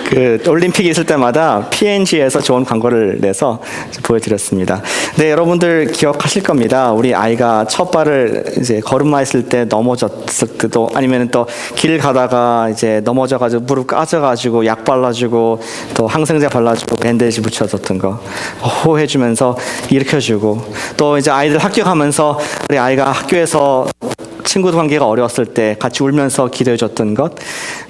그 올림픽이 있을 때마다 P&G에서 좋은 광고를 내서 보여드렸습니다. 네, 여러분들 기억하실 겁니다. 우리 아이가 첫 발을 이제 걸음마했을 때 넘어졌을 때도, 아니면 또 길 가다가 이제 넘어져가지고 무릎 까져가지고 약 발라주고 또 항생제 발라주고 밴데지 붙여줬던 거 호호해주면서 일으켜주고, 또 이제 아이들 학교 가면서 우리 아이가 학교에서 친구 관계가 어려웠을 때 같이 울면서 기도해줬던 것,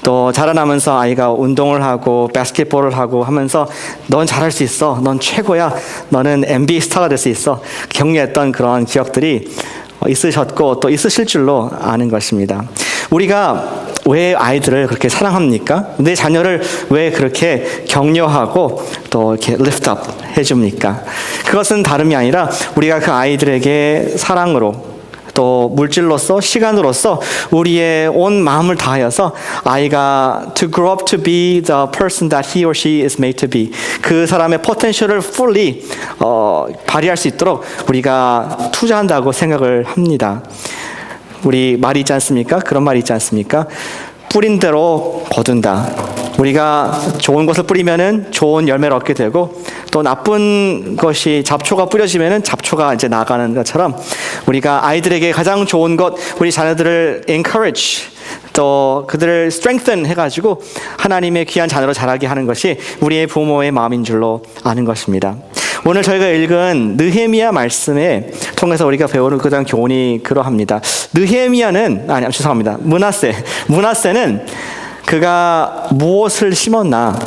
또 자라나면서 아이가 운동을 하고 바스켓볼을 하고 하면서 넌 잘할 수 있어, 넌 최고야, 너는 NBA 스타가 될 수 있어, 격려했던 그런 기억들이 있으셨고 또 있으실 줄로 아는 것입니다. 우리가 왜 아이들을 그렇게 사랑합니까? 내 자녀를 왜 그렇게 격려하고 또 이렇게 lift up 해줍니까? 그것은 다름이 아니라 우리가 그 아이들에게 사랑으로, 또 물질로서, 시간으로서 우리의 온 마음을 다하여서 아이가 to grow up to be the person that he or she is made to be, 그 사람의 포텐셜을 fully 발휘할 수 있도록 우리가 투자한다고 생각을 합니다. 우리 말이 있지 않습니까? 그런 말이 있지 않습니까? 뿌린 대로 거둔다. 우리가 좋은 것을 뿌리면은 좋은 열매를 얻게 되고, 또 나쁜 것이 잡초가 뿌려지면은 잡초가 이제 나가는 것처럼 우리가 아이들에게 가장 좋은 것, 우리 자녀들을 encourage, 또 그들을 strengthen 해가지고 하나님의 귀한 자녀로 자라게 하는 것이 우리의 부모의 마음인 줄로 아는 것입니다. 오늘 저희가 읽은 느헤미야 말씀에 통해서 우리가 배우는 가장 교훈이 그러합니다. 므낫세는 그가 무엇을 심었나,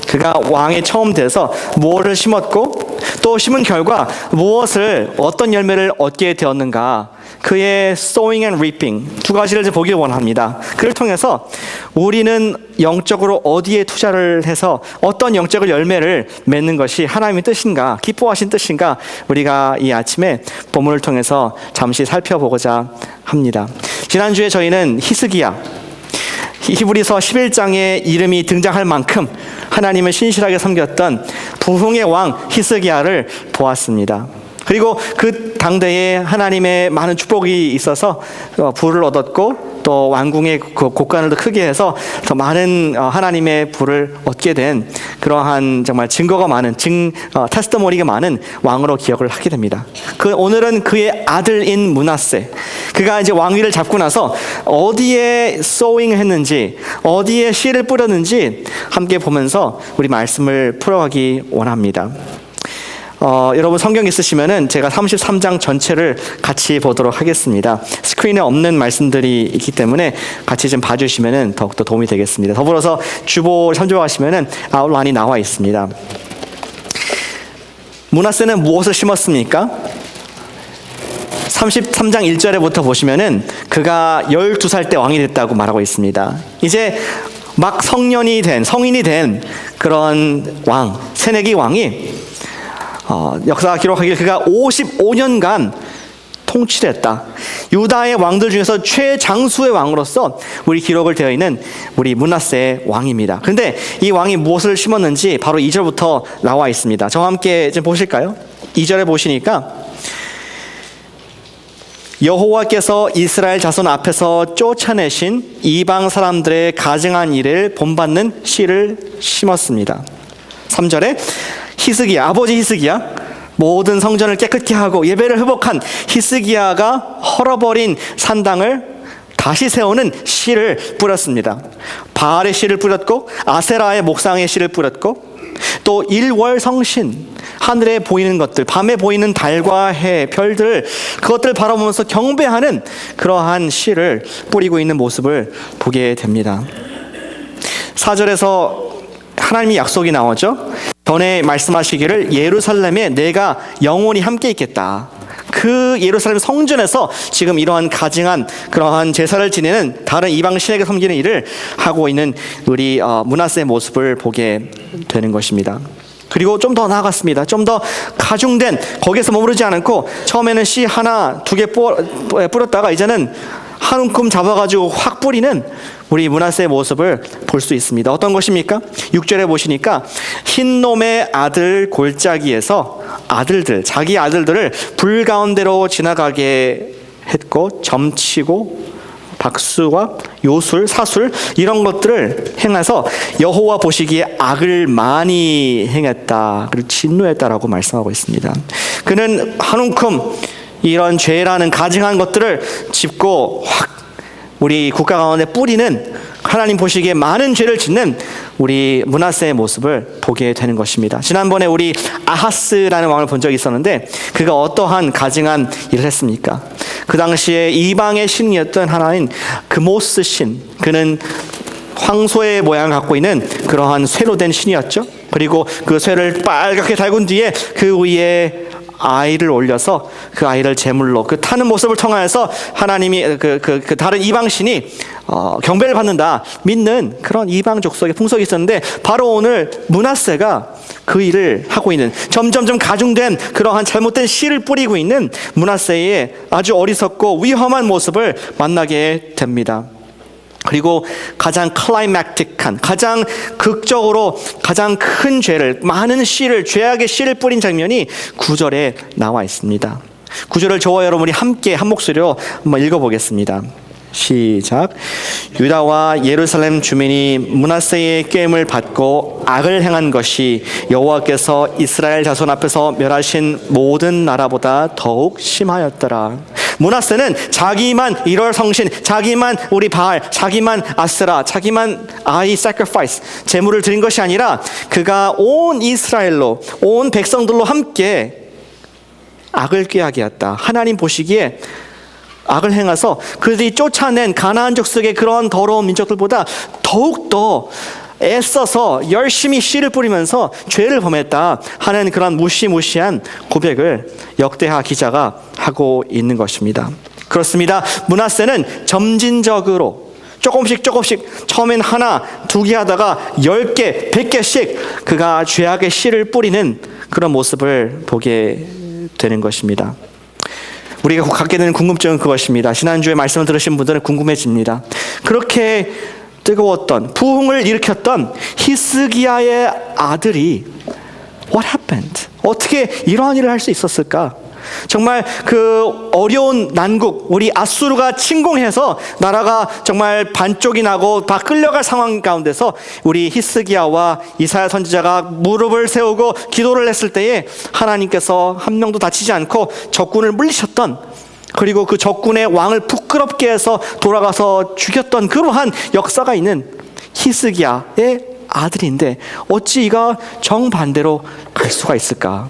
그가 왕에 처음 돼서 무엇을 심었고 또 심은 결과 무엇을, 어떤 열매를 얻게 되었는가, 그의 sowing and reaping 두 가지를 보길 원합니다. 그를 통해서 우리는 영적으로 어디에 투자를 해서 어떤 영적인 열매를 맺는 것이 하나님의 뜻인가, 기뻐하신 뜻인가, 우리가 이 아침에 본문을 통해서 잠시 살펴보고자 합니다. 지난주에 저희는 히스기야, 히브리서 11장에 이름이 등장할 만큼 하나님을 신실하게 섬겼던 부흥의 왕 히스기야를 보았습니다. 그리고 그 당대에 하나님의 많은 축복이 있어서 부를 얻었고, 또 왕궁의 곳간을 더 크게 해서 더 많은 하나님의 부를 얻게 된 그러한 정말 증거가 많은, 테스트모니가 많은 왕으로 기억을 하게 됩니다. 오늘은 그의 아들인 므낫세, 그가 이제 왕위를 잡고 나서 어디에 sowing 했는지, 어디에 씨를 뿌렸는지 함께 보면서 우리 말씀을 풀어가기 원합니다. 여러분 성경 있으시면은 제가 33장 전체를 같이 보도록 하겠습니다. 스크린에 없는 말씀들이 있기 때문에 같이 좀 봐주시면은 더욱더 도움이 되겠습니다. 더불어서 주보 참조하시면은 아웃라인이 나와 있습니다. 므낫세는 무엇을 심었습니까? 33장 1절에부터 보시면은 그가 12살 때 왕이 됐다고 말하고 있습니다. 이제 막 성인이 된 그런 왕, 새내기 왕이 역사가 기록하기를 그가 55년간 통치를 했다. 유다의 왕들 중에서 최장수의 왕으로서 우리 기록을 되어 있는 우리 므낫세 왕입니다. 그런데 이 왕이 무엇을 심었는지 바로 2절부터 나와 있습니다. 저와 함께 좀 보실까요? 2절에 보시니까 여호와께서 이스라엘 자손 앞에서 쫓아내신 이방 사람들의 가증한 일을 본받는 씨를 심었습니다. 3절에 히스기야, 아버지 히스기야, 모든 성전을 깨끗게 하고 예배를 회복한 히스기야가 헐어버린 산당을 다시 세우는 씨를 뿌렸습니다. 바알의 씨를 뿌렸고 아세라의 목상의 씨를 뿌렸고, 또 일월성신, 하늘에 보이는 것들, 밤에 보이는 달과 해, 별들, 그것들을 바라보면서 경배하는 그러한 씨를 뿌리고 있는 모습을 보게 됩니다. 4절에서 하나님의 약속이 나오죠. 전에 말씀하시기를 예루살렘에 내가 영원히 함께 있겠다. 그 예루살렘 성전에서 지금 이러한 가증한 그러한 제사를 지내는 다른 이방 신에게 섬기는 일을 하고 있는 우리 므낫세의 모습을 보게 되는 것입니다. 그리고 좀 더 나아갔습니다. 좀 더 가중된, 거기에서 머무르지 않고 처음에는 씨 하나, 두 개 뿌렸다가 이제는 한 움큼 잡아가지고 확 뿌리는 우리 므낫세의 모습을 볼 수 있습니다. 어떤 것입니까? 6절에 보시니까 흰놈의 아들 골짜기에서 자기 아들들을 불 가운데로 지나가게 했고 점치고 박수와 요술, 사술 이런 것들을 행해서 여호와 보시기에 악을 많이 행했다, 그리고 진노했다라고 말씀하고 있습니다. 그는 한 움큼 이런 죄라는 가증한 것들을 짚고 확 우리 국가 가운데 뿌리는, 하나님 보시기에 많은 죄를 짓는 우리 므낫세의 모습을 보게 되는 것입니다. 지난번에 우리 아하스라는 왕을 본 적이 있었는데 그가 어떠한 가증한 일을 했습니까? 그 당시에 이방의 신이었던 하나인 그모스 신, 그는 황소의 모양을 갖고 있는 그러한 쇠로 된 신이었죠. 그리고 그 쇠를 빨갛게 달군 뒤에 그 위에 아이를 올려서 그 아이를 제물로 그 타는 모습을 통하여서 하나님이 그 다른 이방 신이 경배를 받는다 믿는 그런 이방 족속의 풍속이 있었는데, 바로 오늘 므낫세가 그 일을 하고 있는, 점점점 가중된 그러한 잘못된 씨를 뿌리고 있는 므낫세의 아주 어리석고 위험한 모습을 만나게 됩니다. 그리고 가장 클라이맥틱한, 가장 극적으로 가장 큰 죄를, 많은 씨를, 죄악의 씨를 뿌린 장면이 9절에 나와 있습니다. 9절을 저와 여러분이 함께 한 목소리로 한번 읽어보겠습니다. 시작. 유다와 예루살렘 주민이 므낫세의 꾀임을 받고 악을 행한 것이 여호와께서 이스라엘 자손 앞에서 멸하신 모든 나라보다 더욱 심하였더라. 므낫세는 자기만 1월 성신, 자기만 우리 바알, 자기만 아스라, 자기만 아이 sacrifice, 제물을 드린 것이 아니라 그가 온 이스라엘로, 온 백성들로 함께 악을 꾀하게 했다. 하나님 보시기에 악을 행해서 그들이 쫓아낸 가나안 족속의 그런 더러운 민족들보다 더욱더 애써서 열심히 씨를 뿌리면서 죄를 범했다 하는 그런 무시무시한 고백을 역대하 기자가 하고 있는 것입니다. 그렇습니다. 므낫세는 점진적으로 조금씩 처음엔 하나, 두 개 하다가 10개, 100개씩 그가 죄악의 씨를 뿌리는 그런 모습을 보게 되는 것입니다. 우리가 갖게 되는 궁금증은 그것입니다. 지난주에 말씀을 들으신 분들은 궁금해집니다. 그렇게 뜨거웠던, 부흥을 일으켰던 히스기야의 아들이 What happened? 어떻게 이러한 일을 할 수 있었을까? 정말 그 어려운 난국, 우리 아수르가 침공해서 나라가 정말 반쪽이 나고 다 끌려갈 상황 가운데서 우리 히스기야와 이사야 선지자가 무릎을 세우고 기도를 했을 때에 하나님께서 한 명도 다치지 않고 적군을 물리셨던, 그리고 그 적군의 왕을 부끄럽게 해서 돌아가서 죽였던 그러한 역사가 있는 히스기야의 아들인데 어찌 이가 정반대로 갈 수가 있을까?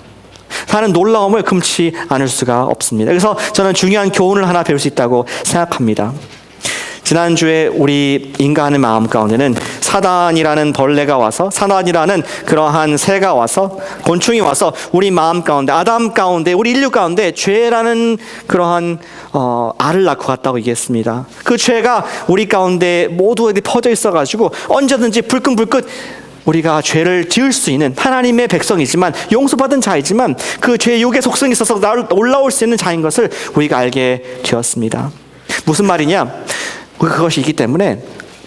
하는 놀라움을 금치 않을 수가 없습니다. 그래서 저는 중요한 교훈을 하나 배울 수 있다고 생각합니다. 지난주에 우리 인간의 마음 가운데는 사단이라는 벌레가 와서, 사단이라는 그러한 새가 와서, 곤충이 와서 우리 마음 가운데, 아담 가운데, 우리 인류 가운데 죄라는 그러한 알을 낳고 갔다고 얘기했습니다. 그 죄가 우리 가운데 모두에게 퍼져 있어가지고 언제든지 불끈불끈 우리가 죄를 지을 수 있는 하나님의 백성이지만, 용서받은 자이지만 그 죄의 육의 속성이 있어서 올라올 수 있는 자인 것을 우리가 알게 되었습니다. 무슨 말이냐? 그것이 있기 때문에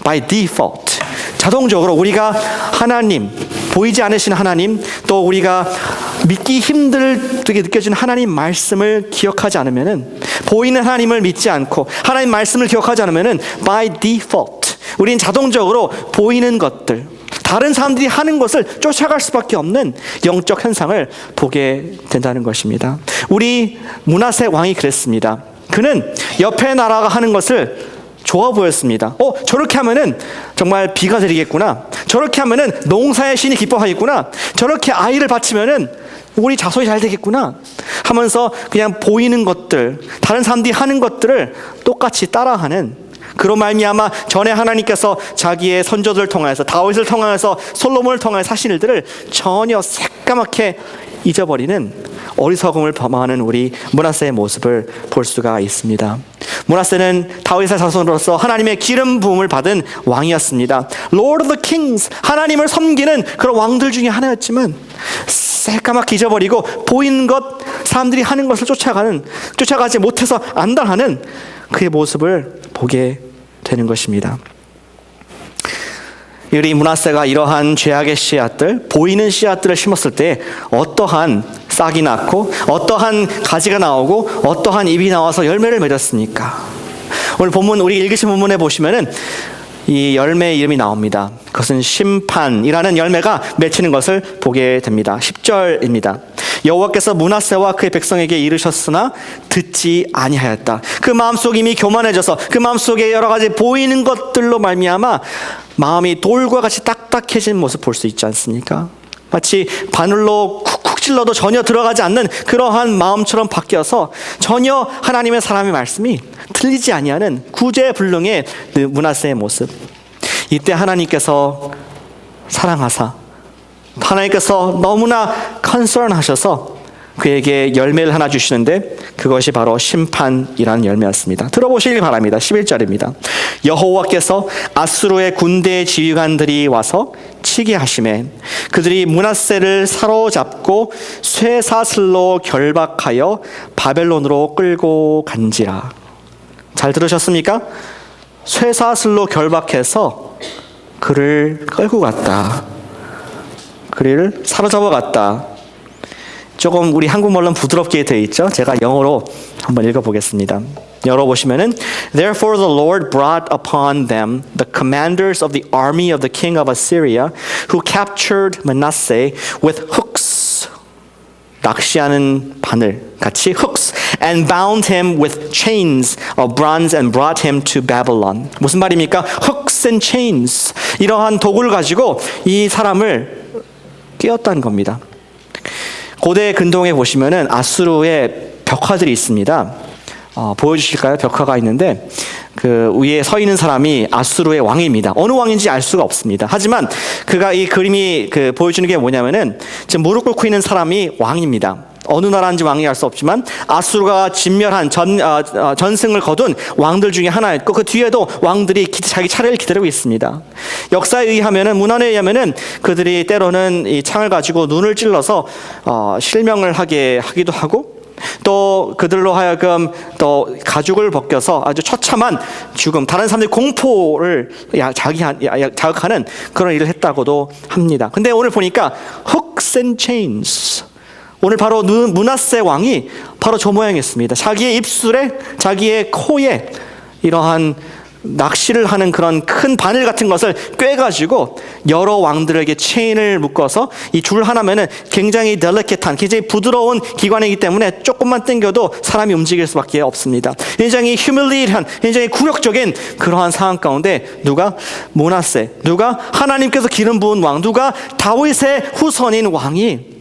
by default, 자동적으로 우리가 하나님, 보이지 않으신 하나님, 또 우리가 믿기 힘들게 느껴지는 하나님 말씀을 기억하지 않으면은, 보이는 하나님을 믿지 않고 하나님 말씀을 기억하지 않으면은 by default 우린 자동적으로 보이는 것들, 다른 사람들이 하는 것을 쫓아갈 수밖에 없는 영적 현상을 보게 된다는 것입니다. 우리 므낫세 왕이 그랬습니다. 그는 옆에 나라가 하는 것을 좋아 보였습니다. 저렇게 하면은 정말 비가 내리겠구나. 저렇게 하면은 농사의 신이 기뻐하겠구나. 저렇게 아이를 바치면은 우리 자손이 잘 되겠구나 하면서 그냥 보이는 것들, 다른 사람들이 하는 것들을 똑같이 따라하는, 그로 말미암아 전에 하나님께서 자기의 선조들을 통하여서, 다윗을 통하여서, 솔로몬을 통하여서 하신 일들을 전혀 새까맣게 잊어버리는 어리석음을 범하는 우리 므낫세의 모습을 볼 수가 있습니다. 므낫세는 다윗의 자손으로서 하나님의 기름 부음을 받은 왕이었습니다. Lord of the Kings, 하나님을 섬기는 그런 왕들 중에 하나였지만 새까맣게 잊어버리고 보이는 것, 사람들이 하는 것을 쫓아가지 못해서 안달하는 그의 모습을 보게 되는 것입니다. 우리 므낫세가 이러한 죄악의 씨앗들, 보이는 씨앗들을 심었을 때 어떠한 싹이 났고, 어떠한 가지가 나오고, 어떠한 잎이 나와서 열매를 맺었습니까? 오늘 본문, 우리 읽으신 본문에 보시면은 이 열매의 이름이 나옵니다. 그것은 심판이라는 열매가 맺히는 것을 보게 됩니다. 10절입니다. 여호와께서 므낫세와 그의 백성에게 이르셨으나 듣지 아니하였다. 그 마음속이 이미 교만해져서 그 마음속에 여러 가지 보이는 것들로 말미암아 마음이 돌과 같이 딱딱해진 모습 볼 수 있지 않습니까? 마치 바늘로 쿡쿡 찔러도 전혀 들어가지 않는 그러한 마음처럼 바뀌어서 전혀 하나님의 사람의 말씀이 들리지 아니하는 구제불능의 므낫세의 모습. 이때 하나님께서 사랑하사 하나님께서 너무나 컨설하셔서 그에게 열매를 하나 주시는데 그것이 바로 심판이라는 열매였습니다. 들어보시길 바랍니다. 11절입니다. 여호와께서 아수르의 군대 지휘관들이 와서 치게 하시매 그들이 므낫세를 사로잡고 쇠사슬로 결박하여 바벨론으로 끌고 간지라. 잘 들으셨습니까? 쇠사슬로 결박해서 그를 끌고 갔다. 그를 사로잡아 갔다. 조금 우리 한국말로는 부드럽게 되어 있죠. 제가 영어로 한번 읽어보겠습니다. 열어보시면은 Therefore the Lord brought upon them the commanders of the army of the king of Assyria who captured Manasseh with hooks, 낚시하는 바늘 같이 hooks, and bound him with chains of bronze and brought him to Babylon. 무슨 말입니까? hooks and chains. 이러한 도구를 가지고 이 사람을 깨었다는 겁니다. 고대 근동에 보시면은 아수르의 벽화들이 있습니다. 보여주실까요? 벽화가 있는데 그 위에 서 있는 사람이 아수르의 왕입니다. 어느 왕인지 알 수가 없습니다. 하지만 그가 이 그림이 보여주는 게 뭐냐면은 지금 무릎 꿇고 있는 사람이 왕입니다. 어느 나라인지 왕이 알 수 없지만 아수르가 진멸한 전승을 거둔 왕들 중에 하나였고 그 뒤에도 왕들이 자기 차례를 기다리고 있습니다. 역사에 의하면은 문헌에 의하면은 그들이 때로는 이 창을 가지고 눈을 찔러서 실명을 하기도 하고 또 그들로 하여금 또 가죽을 벗겨서 아주 처참한 죽음, 다른 사람들이 공포를 자극하는 그런 일을 했다고도 합니다. 근데 오늘 보니까 hooks and chains, 오늘 바로 므낫세 왕이 바로 저 모양이었습니다. 자기의 입술에, 자기의 코에 이러한 낚시를 하는 그런 큰 바늘 같은 것을 꿰가지고 여러 왕들에게 체인을 묶어서 이 줄 하나면은 굉장히 델리케트한, 굉장히 부드러운 기관이기 때문에 조금만 당겨도 사람이 움직일 수밖에 없습니다. 굉장히 휴밀리한, 굉장히 굴욕적인 그러한 상황 가운데 누가? 므낫세, 누가? 하나님께서 기름 부은 왕, 누가? 다윗의 후손인 왕이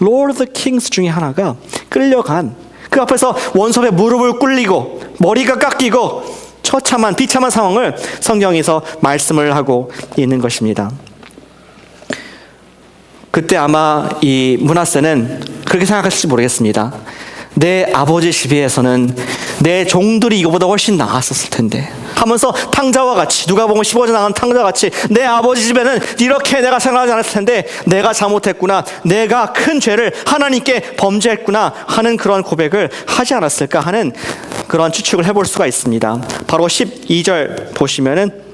Lord of the Kings 중에 하나가 끌려간, 그 앞에서 원섭의 무릎을 꿇리고 머리가 깎이고 처참한 비참한 상황을 성경에서 말씀을 하고 있는 것입니다. 그때 아마 이 므낫세는 그렇게 생각하실지 모르겠습니다. 내 아버지 집에서는 내 종들이 이거보다 훨씬 나았었을 텐데 하면서 탕자와 같이, 누가복음 15장 나간 탕자와 같이 내 아버지 집에는 이렇게 내가 생각하지 않았을 텐데 내가 잘못했구나, 내가 큰 죄를 하나님께 범죄했구나 하는 그런 고백을 하지 않았을까 하는 그런 추측을 해볼 수가 있습니다. 바로 12절 보시면은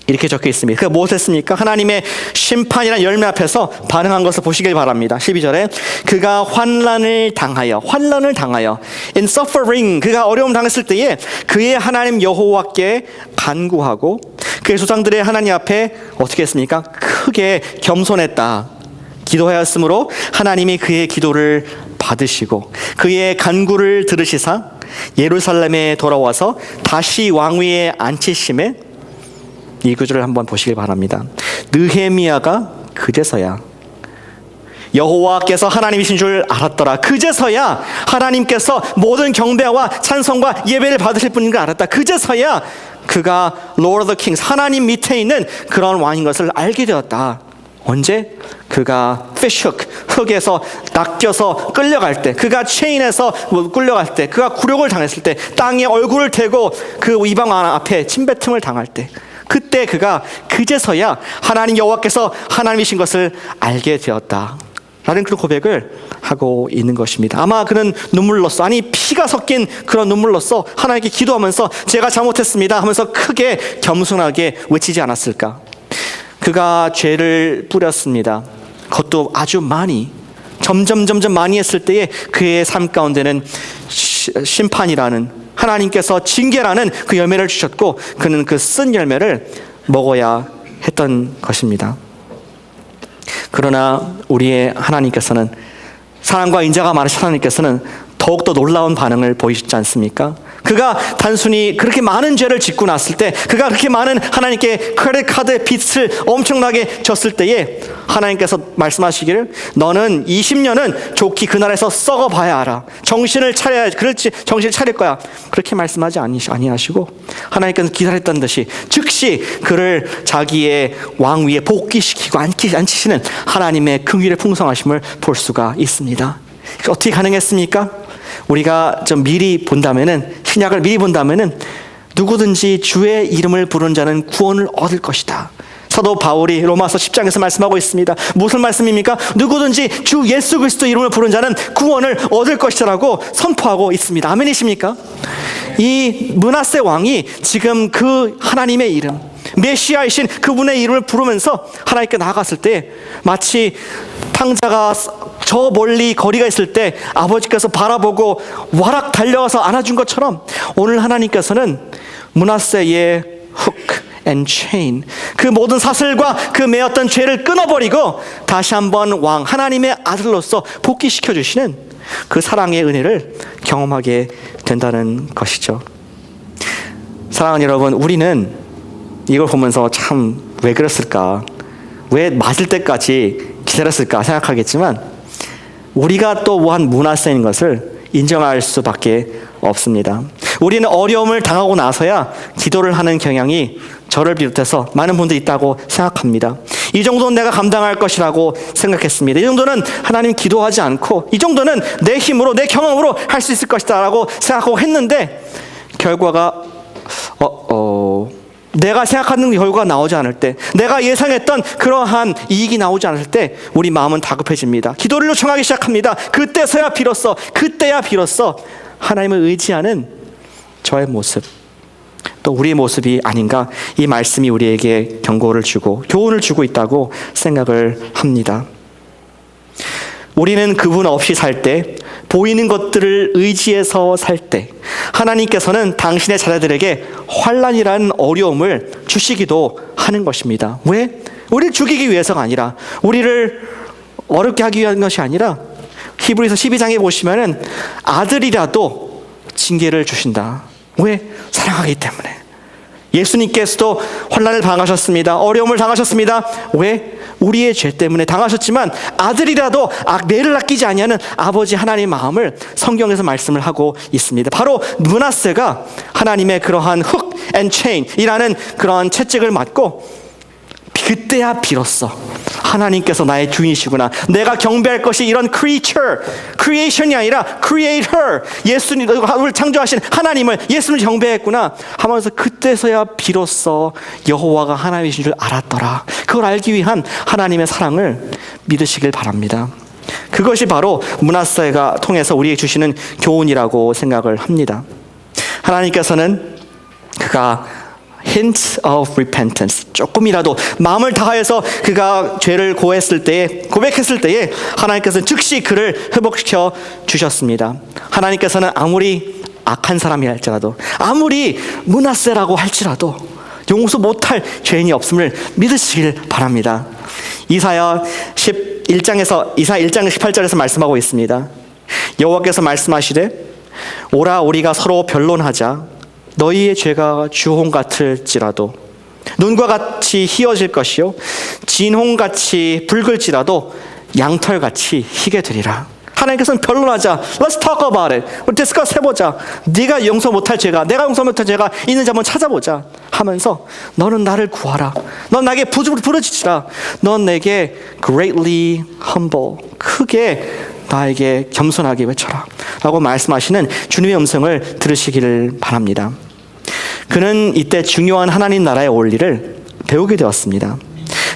이렇게 적혀 있습니다. 그가 무엇을 했습니까? 하나님의 심판이라는 열매 앞에서 반응한 것을 보시길 바랍니다. 12절에 그가 환난을 당하여 in suffering, 그가 어려움 당했을 때에 그의 하나님 여호와께 간구하고 그의 조상들의 하나님 앞에 어떻게 했습니까? 크게 겸손했다. 기도하였으므로 하나님이 그의 기도를 받으시고 그의 간구를 들으시사 예루살렘에 돌아와서 다시 왕위에 앉히심에, 이 구절을 한번 보시길 바랍니다. 느헤미야가 그제서야 여호와께서 하나님이신 줄 알았더라. 그제서야 하나님께서 모든 경배와 찬송과 예배를 받으실 분인 걸 알았다. 그제서야 그가 Lord of the Kings, 하나님 밑에 있는 그런 왕인 것을 알게 되었다. 언제? 그가 피쉬훅, 흙에서 낚여서 끌려갈 때, 그가 체인에서 끌려갈 때, 그가 굴욕을 당했을 때, 땅에 얼굴을 대고 그 이방 왕 앞에 침뱉음을 당할 때, 그때 그가 그제서야 하나님 여호와께서 하나님이신 것을 알게 되었다 라는 그런 고백을 하고 있는 것입니다. 아마 그는 눈물로써, 아니 피가 섞인 그런 눈물로써 하나님께 기도하면서 제가 잘못했습니다 하면서 크게 겸손하게 외치지 않았을까. 그가 죄를 뿌렸습니다. 그것도 아주 많이, 점점 많이 했을 때에 그의 삶 가운데는 심판이라는 하나님께서 징계라는 그 열매를 주셨고 그는 그 쓴 열매를 먹어야 했던 것입니다. 그러나 우리의 하나님께서는, 사랑과 인자가 많으신 하나님께서는 더욱더 놀라운 반응을 보이시지 않습니까? 그가 단순히 그렇게 많은 죄를 짓고 났을 때, 그가 그렇게 많은 하나님께 크레딧 카드의 빚을 엄청나게 졌을 때에 하나님께서 말씀하시기를 너는 20년은 좋게 그 나라에서 썩어봐야 알아. 정신을 차려야, 그렇지, 정신을 차릴 거야. 그렇게 말씀하지 아니하시고 하나님께서 기다렸던 듯이 즉시 그를 자기의 왕 위에 복귀시키고 앉히시는 하나님의 긍휼의 풍성하심을 볼 수가 있습니다. 어떻게 가능했습니까? 우리가 좀 미리 본다면은, 신약을 미리 본다면은 누구든지 주의 이름을 부르는 자는 구원을 얻을 것이다. 사도 바울이 로마서 10장에서 말씀하고 있습니다. 무슨 말씀입니까? 누구든지 주 예수 그리스도 이름을 부르는 자는 구원을 얻을 것이라고 선포하고 있습니다. 아멘이십니까? 이 므낫세 왕이 지금 그 하나님의 이름, 메시아이신 그분의 이름을 부르면서 하나님께 나아갔을 때 마치 탕자가 저 멀리 거리가 있을 때 아버지께서 바라보고 와락 달려가서 안아준 것처럼 오늘 하나님께서는 므낫세의 hook and chain, 그 모든 사슬과 그 매었던 죄를 끊어버리고 다시 한번 왕, 하나님의 아들로서 복귀시켜 주시는 그 사랑의 은혜를 경험하게 된다는 것이죠. 사랑하는 여러분, 우리는 이걸 보면서 참 왜 그랬을까, 왜 맞을 때까지 기다렸을까 생각하겠지만 우리가 또한 므낫세인 것을 인정할 수밖에 없습니다. 우리는 어려움을 당하고 나서야 기도를 하는 경향이 저를 비롯해서 많은 분들이 있다고 생각합니다. 이 정도는 내가 감당할 것이라고 생각했습니다. 이 정도는 하나님 기도하지 않고, 이 정도는 내 힘으로, 내 경험으로 할 수 있을 것이다 라고 생각하고 했는데 결과가 내가 생각하는 결과가 나오지 않을 때, 내가 예상했던 그러한 이익이 나오지 않을 때 우리 마음은 다급해집니다. 기도를 요청하기 시작합니다. 그때야 비로소 하나님을 의지하는 저의 모습, 또 우리의 모습이 아닌가, 이 말씀이 우리에게 경고를 주고 교훈을 주고 있다고 생각을 합니다. 우리는 그분 없이 살 때, 보이는 것들을 의지해서 살 때 하나님께서는 당신의 자녀들에게 환난이라는 어려움을 주시기도 하는 것입니다. 왜? 우리를 죽이기 위해서가 아니라, 우리를 어렵게 하기 위한 것이 아니라, 히브리서 12장에 보시면은 아들이라도 징계를 주신다. 왜? 사랑하기 때문에. 예수님께서도 환난을 당하셨습니다. 어려움을 당하셨습니다. 왜? 우리의 죄 때문에 당하셨지만 아들이라도 매를 아끼지 아니하는 아버지 하나님의 마음을 성경에서 말씀을 하고 있습니다. 바로 므낫세가 하나님의 그러한 hook and chain이라는 그러한 채찍을 맞고 그때야 비로소 하나님께서 나의 주인이시구나, 내가 경배할 것이 이런 creation이 아니라 creator, 예수님을 창조하신 하나님을, 예수님을 경배했구나 하면서 그때서야 비로소 여호와가 하나님이신 줄 알았더라. 그걸 알기 위한 하나님의 사랑을 믿으시길 바랍니다. 그것이 바로 므낫세가 통해서 우리에게 주시는 교훈이라고 생각을 합니다. 하나님께서는 그가 hint of repentance, 조금이라도 마음을 다해서 그가 죄를 고백했을 때에 하나님께서는 즉시 그를 회복시켜 주셨습니다. 하나님께서는 아무리 악한 사람이 할지라도, 아무리 므낫세라고 할지라도 용서 못할 죄인이 없음을 믿으시길 바랍니다. 이사야 1장 18절에서 말씀하고 있습니다. 여호와께서 말씀하시되 오라 우리가 서로 변론하자. 너희의 죄가 주홍 같을지라도 눈과 같이 희어질 것이요 진홍같이 붉을지라도 양털같이 희게 되리라. 하나님께서는 변론하자. Let's talk about it. 우리 디스커스 해보자. 네가 용서 못할 죄가, 내가 용서 못할 죄가 있는지 한번 찾아보자 하면서 너는 나를 구하라. 넌 나에게 부르짖으라. 넌 내게 greatly humble, 크게 나에게 겸손하게 외쳐라 라고 말씀하시는 주님의 음성을 들으시기를 바랍니다. 그는 이때 중요한 하나님 나라의 원리를 배우게 되었습니다.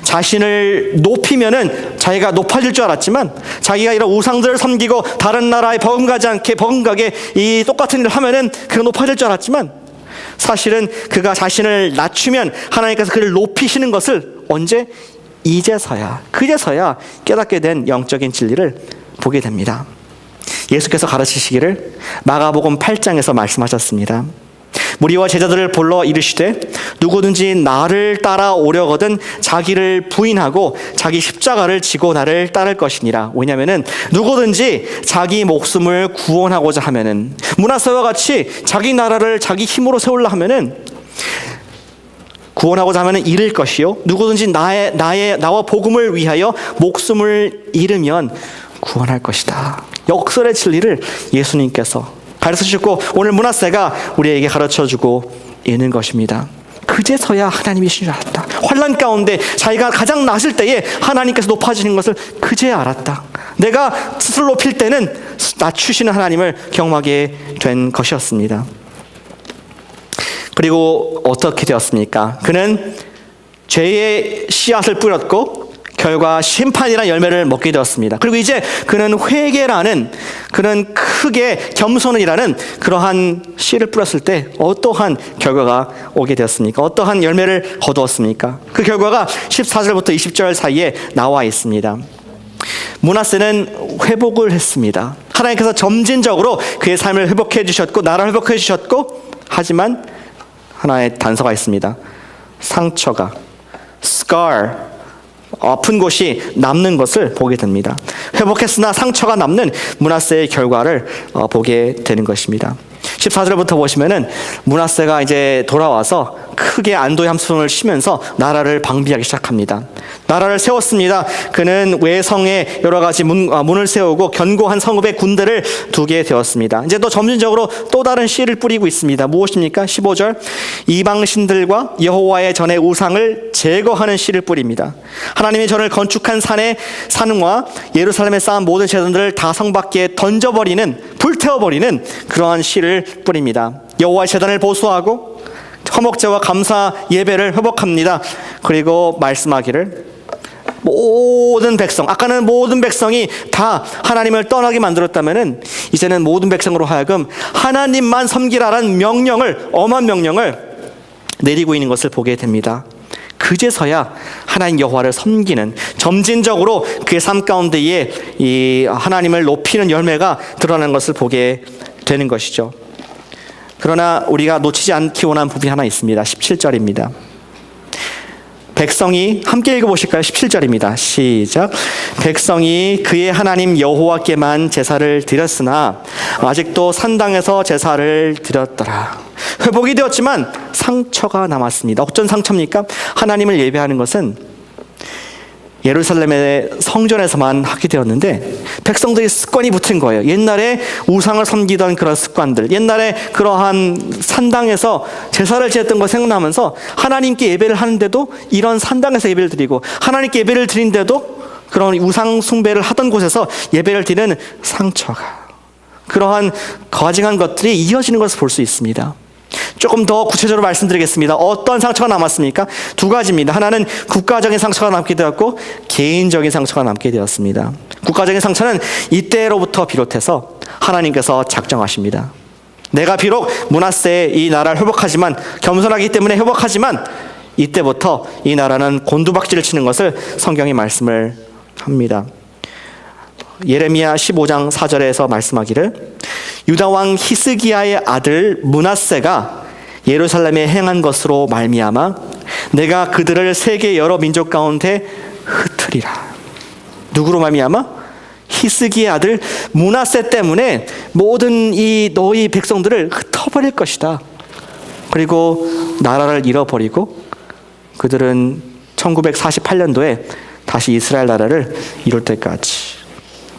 자신을 높이면은 자기가 높아질 줄 알았지만, 자기가 이런 우상들을 섬기고 다른 나라에 버금가게 이 똑같은 일을 하면은 그가 높아질 줄 알았지만, 사실은 그가 자신을 낮추면 하나님께서 그를 높이시는 것을 언제? 그제서야 깨닫게 된 영적인 진리를 보게 됩니다. 예수께서 가르치시기를 마가복음 8장에서 말씀하셨습니다. 무리와 제자들을 불러 이르시되 누구든지 나를 따라오려거든 자기를 부인하고 자기 십자가를 지고 나를 따를 것이니라. 왜냐하면 누구든지 자기 목숨을 구원하고자 하면은, 므낫세와 같이 자기 나라를 자기 힘으로 세우려 하면은, 구원하고자 하면은 잃을 것이요, 누구든지 나와 복음을 위하여 목숨을 잃으면 구원할 것이다. 역설의 진리를 예수님께서 가르쳐주셨고 오늘 므낫세가 우리에게 가르쳐주고 있는 것입니다. 그제서야 하나님이신 줄 알았다. 환난 가운데 자기가 가장 낮을 때에 하나님께서 높아지는 것을 그제야 알았다. 내가 스스로 높일 때는 낮추시는 하나님을 경험하게 된 것이었습니다. 그리고 어떻게 되었습니까? 그는 죄의 씨앗을 뿌렸고 결과 심판이라는 열매를 먹게 되었습니다. 그리고 이제 그는 회개라는, 그는 크게 겸손이라는 그러한 씨를 뿌렸을 때 어떠한 결과가 오게 되었습니까? 어떠한 열매를 거두었습니까? 그 결과가 14절부터 20절 사이에 나와 있습니다. 므낫세는 회복을 했습니다. 하나님께서 점진적으로 그의 삶을 회복해 주셨고 나라를 회복해 주셨고, 하지만 하나의 단서가 있습니다. 상처가, scar, 아픈 곳이 남는 것을 보게 됩니다. 회복했으나 상처가 남는 므낫세의 결과를 보게 되는 것입니다. 14절부터 보시면은 므낫세가 이제 돌아와서 크게 안도의 함성을 치면서 나라를 방비하기 시작합니다. 나라를 세웠습니다. 그는 외성에 여러 가지 문을 세우고 견고한 성읍의 군대를 두게 되었습니다. 이제 또 점진적으로 또 다른 씨를 뿌리고 있습니다. 무엇입니까? 15절, 이방신들과 여호와의 전의 우상을 제거하는 씨를 뿌립니다. 하나님의 전을 건축한 산과 예루살렘에 쌓은 모든 재단들을 다 성 밖에 던져버리는, 불태워버리는 그러한 씨를 뿌립니다. 여호와의 제단을 보수하고 화목제와 감사 예배를 회복합니다. 그리고 말씀하기를 모든 백성, 아까는 모든 백성이 다 하나님을 떠나게 만들었다면은 이제는 모든 백성으로 하여금 하나님만 섬기라라는 명령을, 엄한 명령을 내리고 있는 것을 보게 됩니다. 그제서야 하나님 여호와를 섬기는, 점진적으로 그의 삶 가운데에 이 하나님을 높이는 열매가 드러나는 것을 보게 되는 것이죠. 그러나 우리가 놓치지 않기 원하는 부분이 하나 있습니다. 17절입니다. 백성이, 함께 읽어보실까요? 17절입니다. 시작. 백성이 그의 하나님 여호와께만 제사를 드렸으나 아직도 산당에서 제사를 드렸더라. 회복이 되었지만 상처가 남았습니다. 어떤 상처입니까? 하나님을 예배하는 것은 예루살렘의 성전에서만 하게 되었는데 백성들이 습관이 붙은 거예요. 옛날에 우상을 섬기던 그런 습관들, 옛날에 그러한 산당에서 제사를 지냈던 거 생각나면서 하나님께 예배를 하는데도 이런 산당에서 예배를 드리고, 하나님께 예배를 드린데도 그런 우상 숭배를 하던 곳에서 예배를 드리는 상처가, 그러한 거징한 것들이 이어지는 것을 볼 수 있습니다. 조금 더 구체적으로 말씀드리겠습니다. 어떤 상처가 남았습니까? 두 가지입니다. 하나는 국가적인 상처가 남게 되었고 개인적인 상처가 남게 되었습니다. 국가적인 상처는 이때로부터 비롯해서 하나님께서 작정하십니다. 내가 비록 므낫세의 이 나라를 회복하지만, 겸손하기 때문에 회복하지만, 이때부터 이 나라는 곤두박질을 치는 것을 성경이 말씀을 합니다. 예레미야 15장 4절에서 말씀하기를 유다 왕 히스기야의 아들 므낫세가 예루살렘에 행한 것으로 말미암아 내가 그들을 세계 여러 민족 가운데 흩으리라. 누구로 말미암아? 히스기야의 아들 므낫세 때문에 모든 이 너희 백성들을 흩어버릴 것이다. 그리고 나라를 잃어버리고 그들은 1948년도에 다시 이스라엘 나라를 이룰 때까지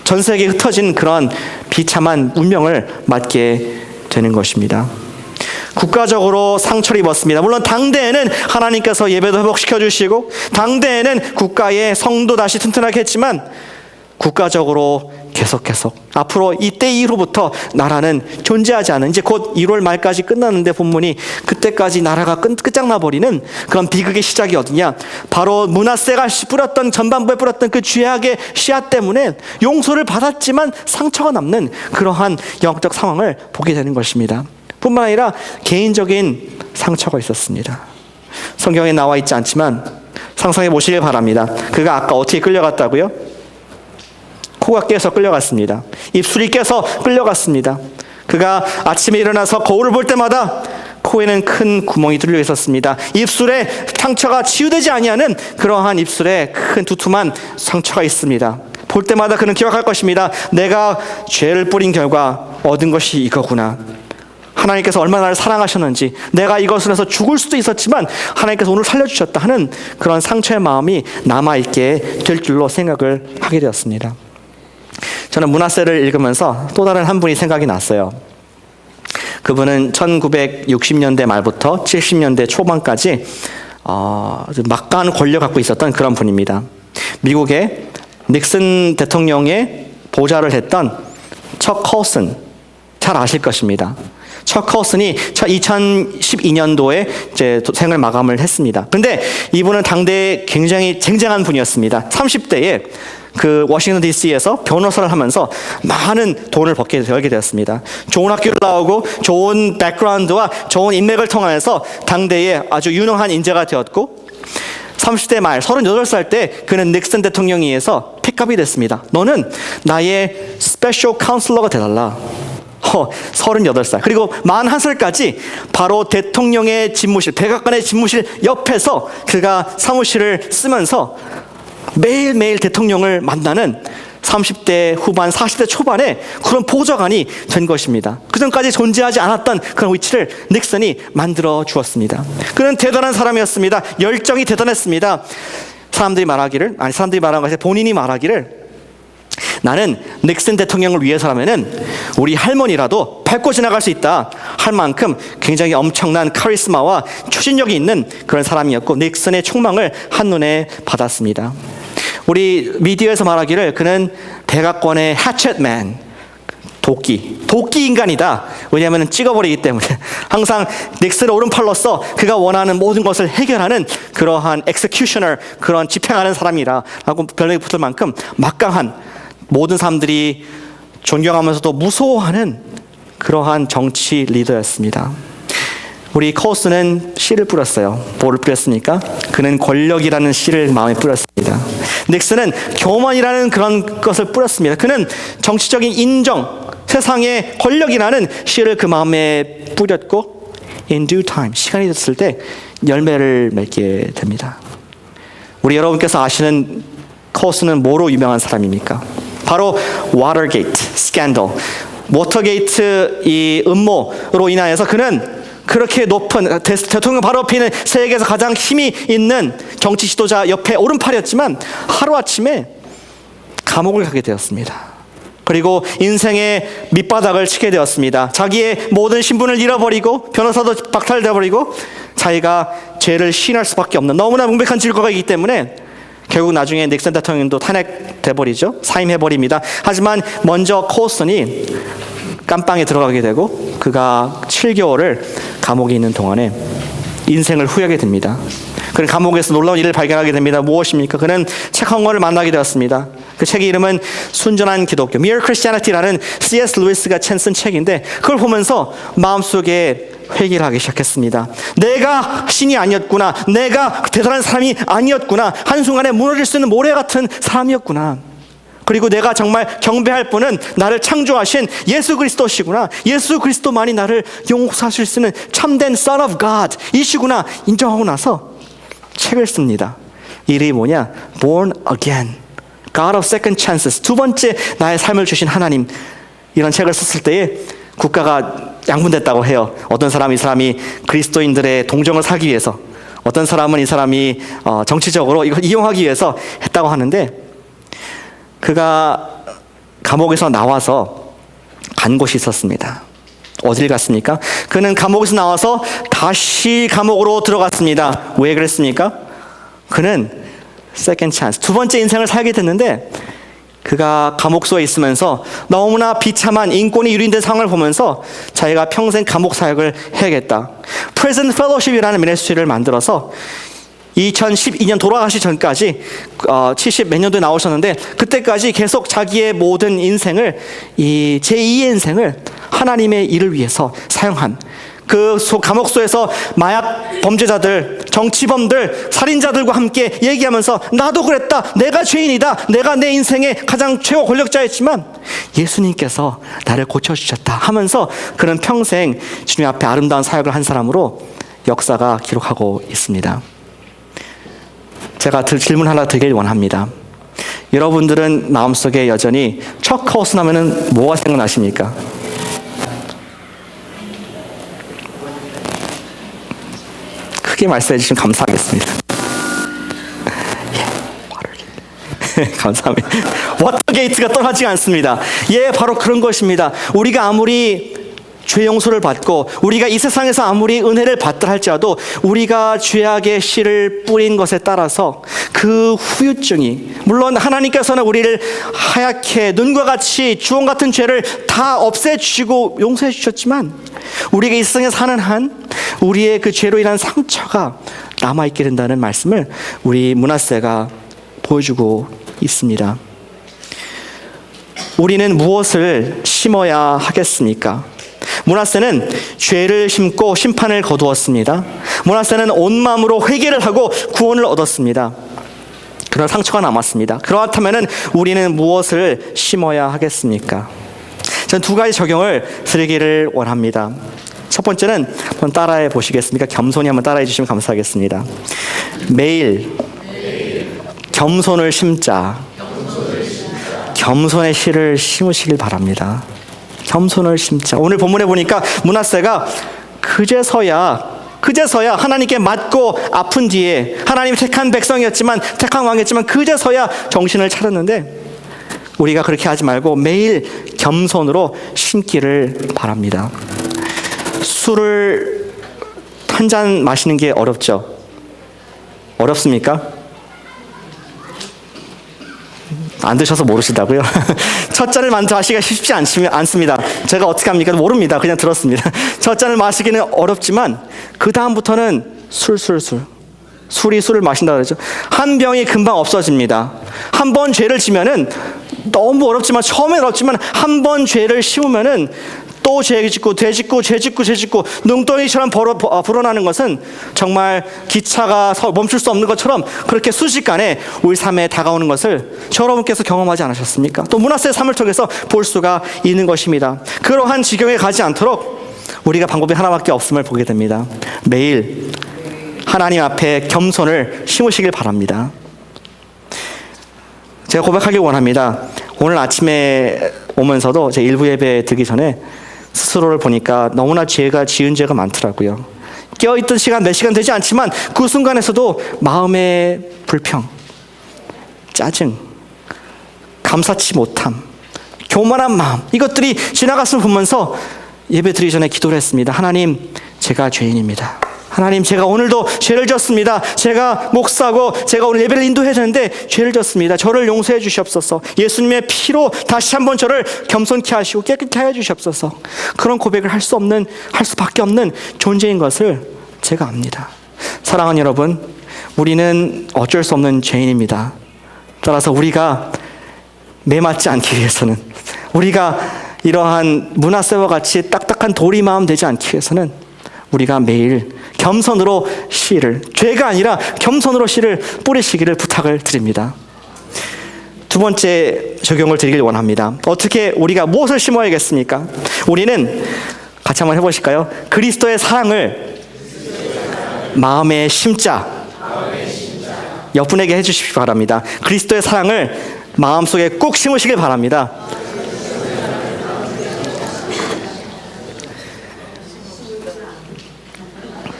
전 세계에 흩어진 그런 비참한 운명을 맞게 되는 것입니다. 국가적으로 상처를 입었습니다. 물론 당대에는 하나님께서 예배도 회복시켜 주시고 당대에는 국가의 성도 다시 튼튼하게 했지만 국가적으로 계속 앞으로 이때 이후부터 나라는 존재하지 않은, 이제 곧 1월 말까지 끝났는데 본문이 그때까지 나라가 끝장나버리는 그런 비극의 시작이 어디냐? 바로 므낫세가 뿌렸던, 전반부에 뿌렸던 그 죄악의 씨앗 때문에 용서를 받았지만 상처가 남는 그러한 영적 상황을 보게 되는 것입니다. 뿐만 아니라 개인적인 상처가 있었습니다. 성경에 나와 있지 않지만 상상해 보시길 바랍니다. 그가 아까 어떻게 끌려갔다고요? 코가 깨서 끌려갔습니다. 입술이 깨서 끌려갔습니다. 그가 아침에 일어나서 거울을 볼 때마다 코에는 큰 구멍이 뚫려 있었습니다. 입술에 상처가 치유되지 아니하는 그러한 입술에 큰 두툼한 상처가 있습니다. 볼 때마다 그는 기억할 것입니다. 내가 죄를 뿌린 결과 얻은 것이 이거구나. 하나님께서 얼마나 나를 사랑하셨는지, 내가 이것을 해서 죽을 수도 있었지만 하나님께서 오늘 살려주셨다 하는 그런 상처의 마음이 남아있게 될 줄로 생각을 하게 되었습니다. 저는 문하세를 읽으면서 또 다른 한 분이 생각이 났어요. 그분은 1960년대 말부터 70년대 초반까지 막강한 권력을 갖고 있었던 그런 분입니다. 미국의 닉슨 대통령의 보좌를 했던 척 콜슨, 잘 아실 것입니다. 척 콜슨이 2012년도에 이제 생을 마감을 했습니다. 근데 이분은 당대에 굉장히 쟁쟁한 분이었습니다. 30대에 그 워싱턴 DC에서 변호사를 하면서 많은 돈을 벌게 되었습니다. 좋은 학교를 나오고 좋은 백그라운드와 좋은 인맥을 통해서 당대에 아주 유능한 인재가 되었고, 30대 말 38살 때 그는 닉슨 대통령에 의해서 픽업이 됐습니다. 너는 나의 스페셜 카운슬러가 되달라. 38살. 그리고 41살까지 바로 대통령의 집무실, 백악관의 집무실 옆에서 그가 사무실을 쓰면서 매일매일 대통령을 만나는 30대 후반, 40대 초반에 그런 보좌관이 된 것입니다. 그전까지 존재하지 않았던 그런 위치를 닉슨이 만들어 주었습니다. 그는 대단한 사람이었습니다. 열정이 대단했습니다. 사람들이 말하는 것이 본인이 말하기를, 나는 닉슨 대통령을 위해서라면은 우리 할머니라도 밟고 지나갈 수 있다 할 만큼 굉장히 엄청난 카리스마와 추진력이 있는 그런 사람이었고, 닉슨의 총망을 한눈에 받았습니다. 우리 미디어에서 말하기를 그는 백악관의 해쳇맨, 도끼 인간이다. 왜냐하면 찍어버리기 때문에 항상 닉슨의 오른팔로서 그가 원하는 모든 것을 해결하는 그러한 엑세큐셔너, 그런 집행하는 사람이라고 별명이 붙을 만큼 막강한, 모든 사람들이 존경하면서도 무서워하는 그러한 정치 리더였습니다. 우리 콜슨은 씨를 뿌렸어요. 뭐를 뿌렸습니까? 그는 권력이라는 씨를 마음에 뿌렸습니다. 닉슨은 교만이라는 그런 것을 뿌렸습니다. 그는 정치적인 인정, 세상의 권력이라는 씨를 그 마음에 뿌렸고, in due time, 시간이 됐을 때 열매를 맺게 됩니다. 우리 여러분께서 아시는 콜슨은 뭐로 유명한 사람입니까? 바로 워터게이트 스캔들, 워터게이트 이 음모로 인하여서 그는 그렇게 높은 대통령 바로 옆에 있는 세계에서 가장 힘이 있는 정치 지도자 옆에 오른팔이었지만 하루아침에 감옥을 가게 되었습니다. 그리고 인생의 밑바닥을 치게 되었습니다. 자기의 모든 신분을 잃어버리고 변호사도 박탈되어버리고 자기가 죄를 시인할 수밖에 없는 너무나 명백한 증거가 있기 때문에 결국 나중에 닉슨 대통령도 탄핵돼버리죠. 사임해버립니다. 하지만 먼저 콜슨이 깜빵에 들어가게 되고 그가 7개월을 감옥에 있는 동안에 인생을 후회하게 됩니다. 그는 감옥에서 놀라운 일을 발견하게 됩니다. 무엇입니까? 그는 책 한 권을 만나게 되었습니다. 그 책의 이름은 순전한 기독교, Mere Christianity라는 C.S. 루이스가 쓴 책인데, 그걸 보면서 마음속에 회개를 하기 시작했습니다. 내가 신이 아니었구나, 내가 대단한 사람이 아니었구나, 한순간에 무너질 수 있는 모래 같은 사람이었구나. 그리고 내가 정말 경배할 분은 나를 창조하신 예수 그리스도시구나, 예수 그리스도만이 나를 용서하실 수 있는 참된 Son of God 이시구나 인정하고 나서 책을 씁니다. 이름이 뭐냐? Born Again, God of Second Chances, 두 번째 나의 삶을 주신 하나님. 이런 책을 썼을 때에 국가가 양분됐다고 해요. 어떤 사람이 이 사람이 그리스도인들의 동정을 사기 위해서, 어떤 사람은 이 사람이 정치적으로 이걸 이용하기 위해서 했다고 하는데, 그가 감옥에서 나와서 간 곳이 있었습니다. 어딜 갔습니까? 그는 감옥에서 나와서 다시 감옥으로 들어갔습니다. 왜 그랬습니까? 그는 second chance, 두 번째 인생을 살게 됐는데, 그가 감옥소에 있으면서 너무나 비참한 인권이 유린된 상황을 보면서 자기가 평생 감옥 사역을 해야겠다. Prison Fellowship이라는 미니스트리를 만들어서 2012년 돌아가시 전까지 70 몇 년도에 나오셨는데, 그때까지 계속 자기의 모든 인생을, 이 제2의 인생을 하나님의 일을 위해서 사용한 그 감옥소에서 마약 범죄자들, 정치범들, 살인자들과 함께 얘기하면서 나도 그랬다, 내가 죄인이다, 내가 내 인생의 가장 최고 권력자였지만 예수님께서 나를 고쳐주셨다 하면서 그는 평생 주님 앞에 아름다운 사역을 한 사람으로 역사가 기록하고 있습니다. 제가 질문 하나 드리길 원합니다. 여러분들은 마음속에 여전히 척하우스 하면은 뭐가 생각나십니까? 크게 말씀해 주시면 감사하겠습니다. 감사합니다. 워터게이트가 떠나지 않습니다. 예, 바로 그런 것입니다. 우리가 아무리 죄 용서를 받고 우리가 이 세상에서 아무리 은혜를 받다 할지라도 우리가 죄악의 씨를 뿌린 것에 따라서 그 후유증이, 물론 하나님께서는 우리를 하얗게 눈과 같이 주홍 같은 죄를 다 없애주시고 용서해 주셨지만 우리가 이 세상에 사는 한 우리의 그 죄로 인한 상처가 남아있게 된다는 말씀을 우리 므낫세가 보여주고 있습니다. 우리는 무엇을 심어야 하겠습니까? 므낫세는 죄를 심고 심판을 거두었습니다. 므낫세는 온 마음으로 회개를 하고 구원을 얻었습니다. 그러나 상처가 남았습니다. 그렇다면 우리는 무엇을 심어야 하겠습니까? 저는 두 가지 적용을 드리기를 원합니다. 첫 번째는 한번 따라해 보시겠습니까? 겸손히 한번 따라해 주시면 감사하겠습니다. 매일 겸손을 심자. 겸손의 씨를 심으시길 바랍니다. 겸손을 심자. 오늘 본문에 보니까 므낫세가 그제서야 하나님께 맞고 아픈 뒤에 하나님이 택한 백성이었지만, 택한 왕이었지만 그제서야 정신을 차렸는데 우리가 그렇게 하지 말고 매일 겸손으로 심기를 바랍니다. 술을 한 잔 마시는 게 어렵죠? 어렵습니까? 안 드셔서 모르시다고요? 첫 잔을 먼저 마시기가 쉽지 않습니다. 제가 어떻게 합니까? 모릅니다. 그냥 들었습니다. 첫 잔을 마시기는 어렵지만 그 다음부터는 술이 술을 마신다 그러죠. 한 병이 금방 없어집니다. 한 번 죄를 지면은 너무 어렵지만, 처음엔 어렵지만 한 번 죄를 씌우면은 또 죄 짓고 되짓고 죄 짓고 눈덩이처럼 불어나는 것은 정말 기차가 멈출 수 없는 것처럼 그렇게 순식간에 우리 삶에 다가오는 것을 여러분께서 경험하지 않으셨습니까? 또 므낫세의 삶을 통해서 볼 수가 있는 것입니다. 그러한 지경에 가지 않도록 우리가 방법이 하나밖에 없음을 보게 됩니다. 매일 하나님 앞에 겸손을 심으시길 바랍니다. 제가 고백하길 원합니다. 오늘 아침에 오면서도 제 일부 예배 드기 전에 스스로를 보니까 너무나 지은 죄가 많더라고요. 깨어있던 시간 몇 시간 되지 않지만 그 순간에서도 마음의 불평, 짜증, 감사치 못함, 교만한 마음, 이것들이 지나갔음을 보면서 예배 드리기 전에 기도를 했습니다. 하나님, 제가 죄인입니다. 하나님, 제가 오늘도 죄를 졌습니다. 제가 목사고 제가 오늘 예배를 인도해야 되는데 죄를 졌습니다. 저를 용서해 주시옵소서. 예수님의 피로 다시 한번 저를 겸손케 하시고 깨끗게 하여 주시옵소서. 그런 고백을 할 수밖에 없는 존재인 것을 제가 압니다. 사랑하는 여러분, 우리는 어쩔 수 없는 죄인입니다. 따라서 우리가 매맞지 않기 위해서는, 우리가 이러한 므낫세와 같이 딱딱한 돌이 마음 되지 않기 위해서는 우리가 매일 겸손으로 씨를, 죄가 아니라 겸손으로 씨를 뿌리시기를 부탁을 드립니다. 두 번째 적용을 드리길 원합니다. 어떻게 우리가 무엇을 심어야겠습니까? 우리는 같이 한번 해보실까요? 그리스도의 사랑을 마음에 심자. 옆분에게 해주시기 바랍니다. 그리스도의 사랑을 마음속에 꼭 심으시길 바랍니다.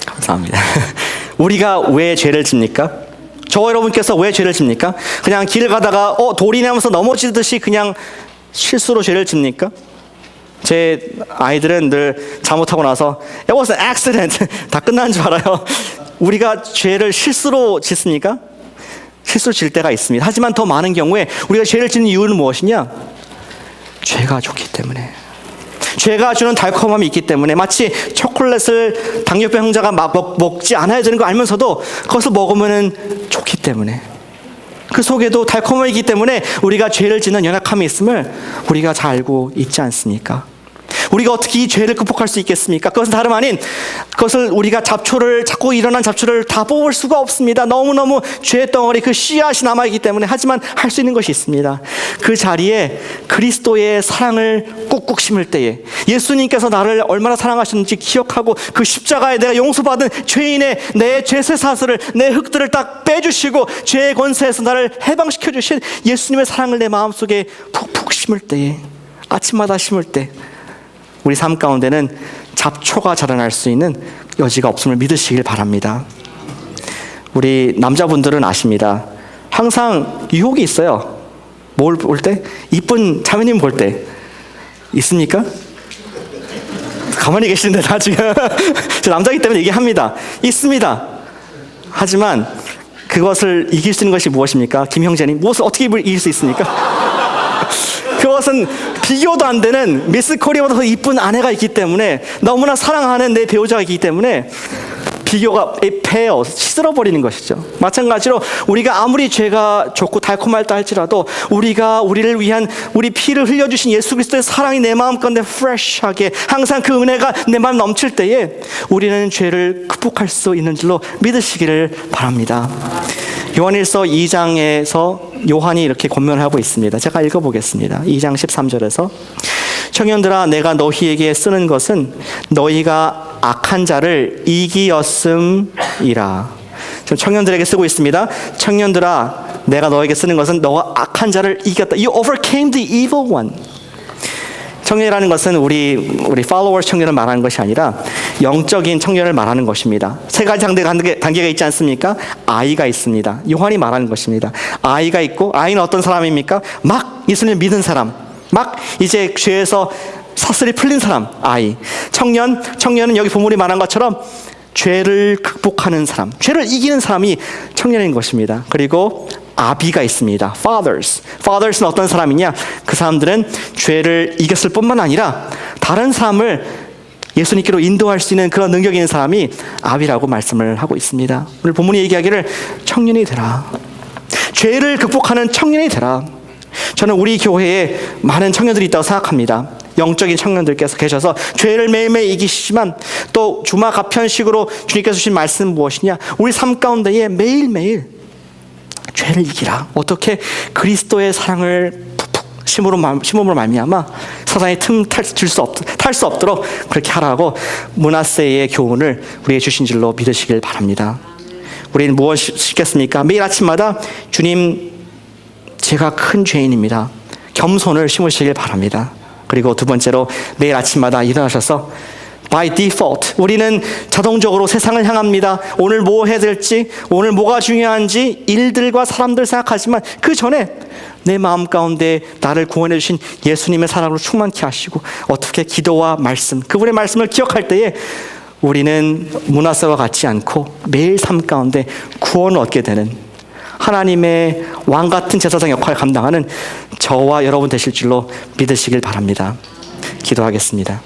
감사합니다. 우리가 왜 죄를 집니까? 저 여러분께서 왜 죄를 집니까? 그냥 길 가다가 돌이 나면서 넘어지듯이 그냥 실수로 죄를 집니까? 제 아이들은 늘 잘못하고 나서 It was an accident 다 끝난 줄 알아요. 우리가 죄를 실수로 짓습니까? 실수로 질 때가 있습니다. 하지만 더 많은 경우에 우리가 죄를 짓는 이유는 무엇이냐? 죄가 좋기 때문에, 죄가 주는 달콤함이 있기 때문에, 마치 초콜릿을 당뇨병 환자가 먹지 않아야 되는 거 알면서도 그것을 먹으면 좋기 때문에, 그 속에도 달콤함이 있기 때문에 우리가 죄를 짓는 연약함이 있음을 우리가 잘 알고 있지 않습니까? 우리가 어떻게 이 죄를 극복할 수 있겠습니까? 그것은 다름 아닌, 그것을 우리가 자꾸 일어난 잡초를 다 뽑을 수가 없습니다. 너무너무 죄의 덩어리, 그 씨앗이 남아있기 때문에. 하지만 할 수 있는 것이 있습니다. 그 자리에 그리스도의 사랑을 꾹꾹 심을 때에, 예수님께서 나를 얼마나 사랑하셨는지 기억하고 그 십자가에 내가 용서받은 죄인의 내 죄세 사슬을, 내 흙들을 딱 빼주시고 죄의 권세에서 나를 해방시켜 주신 예수님의 사랑을 내 마음속에 푹푹 심을 때에, 아침마다 심을 때 우리 삶 가운데는 잡초가 자라날 수 있는 여지가 없음을 믿으시길 바랍니다. 우리 남자분들은 아십니다. 항상 유혹이 있어요. 뭘 볼 때? 이쁜 자매님 볼 때. 있습니까? 가만히 계시는데 다 지금 저 남자이기 때문에 얘기합니다. 있습니다. 하지만 그것을 이길 수 있는 것이 무엇입니까? 김형제님, 무엇을 어떻게 이길 수 있습니까? 그것은 비교도 안 되는 미스 코리아보다 더 이쁜 아내가 있기 때문에, 너무나 사랑하는 내 배우자가 있기 때문에 비교가 패요, 시들어버리는 것이죠. 마찬가지로 우리가 아무리 죄가 좋고 달콤하다 할지라도 우리를 위한 우리 피를 흘려주신 예수 그리스도의 사랑이 내 마음 가운데 프레시하게 항상 그 은혜가 내 마음 넘칠 때에 우리는 죄를 극복할 수 있는 줄로 믿으시기를 바랍니다. 요한일서 2장에서 요한이 이렇게 권면하고 있습니다. 제가 읽어보겠습니다. 2장 13절에서 청년들아, 내가 너희에게 쓰는 것은 너희가 악한 자를 이기었음이라. 지금 청년들에게 쓰고 있습니다. 청년들아, 내가 너에게 쓰는 것은 너가 악한 자를 이겼다. You overcame the evil one. 청년이라는 것은 우리 followers 청년을 말하는 것이 아니라 영적인 청년을 말하는 것입니다. 세 가지 단계가 있지 않습니까? 아이가 있습니다. 요한이 말하는 것입니다. 아이가 있고, 아이는 어떤 사람입니까? 막 예수님을 믿는 사람, 막 이제 죄에서 사슬이 풀린 사람, 아이. 청년은 여기 본문이 말한 것처럼 죄를 극복하는 사람, 죄를 이기는 사람이 청년인 것입니다. 그리고 아비가 있습니다. Fathers는 어떤 사람이냐? 그 사람들은 죄를 이겼을 뿐만 아니라 다른 사람을 예수님께로 인도할 수 있는 그런 능력이 있는 사람이 아비라고 말씀을 하고 있습니다. 오늘 본문이 얘기하기를 청년이 되라. 죄를 극복하는 청년이 되라. 저는 우리 교회에 많은 청년들이 있다고 생각합니다. 영적인 청년들께서 계셔서 죄를 매일매일 이기시지만 또 주마가편식으로 주님께서 주신 말씀은 무엇이냐? 우리 삶 가운데에 매일매일 죄를 이기라. 어떻게? 그리스도의 사랑을 푹푹 심음으로 말미암아 사단의 틈 탈 수 없도록 그렇게 하라고 므낫세의 교훈을 우리에게 주신 줄로 믿으시길 바랍니다. 우리는 무엇이겠습니까? 매일 아침마다 주님, 제가 큰 죄인입니다. 겸손을 심으시길 바랍니다. 그리고 두 번째로 매일 아침마다 일어나셔서 by default 우리는 자동적으로 세상을 향합니다. 오늘 뭐 해야 될지, 오늘 뭐가 중요한지 일들과 사람들 생각하지만 그 전에 내 마음 가운데 나를 구원해 주신 예수님의 사랑으로 충만케 하시고 어떻게 기도와 말씀, 그분의 말씀을 기억할 때에 우리는 므낫세와 같지 않고 매일 삶 가운데 구원을 얻게 되는 하나님의 왕 같은 제사장 역할을 감당하는 저와 여러분 되실 줄로 믿으시길 바랍니다. 기도하겠습니다.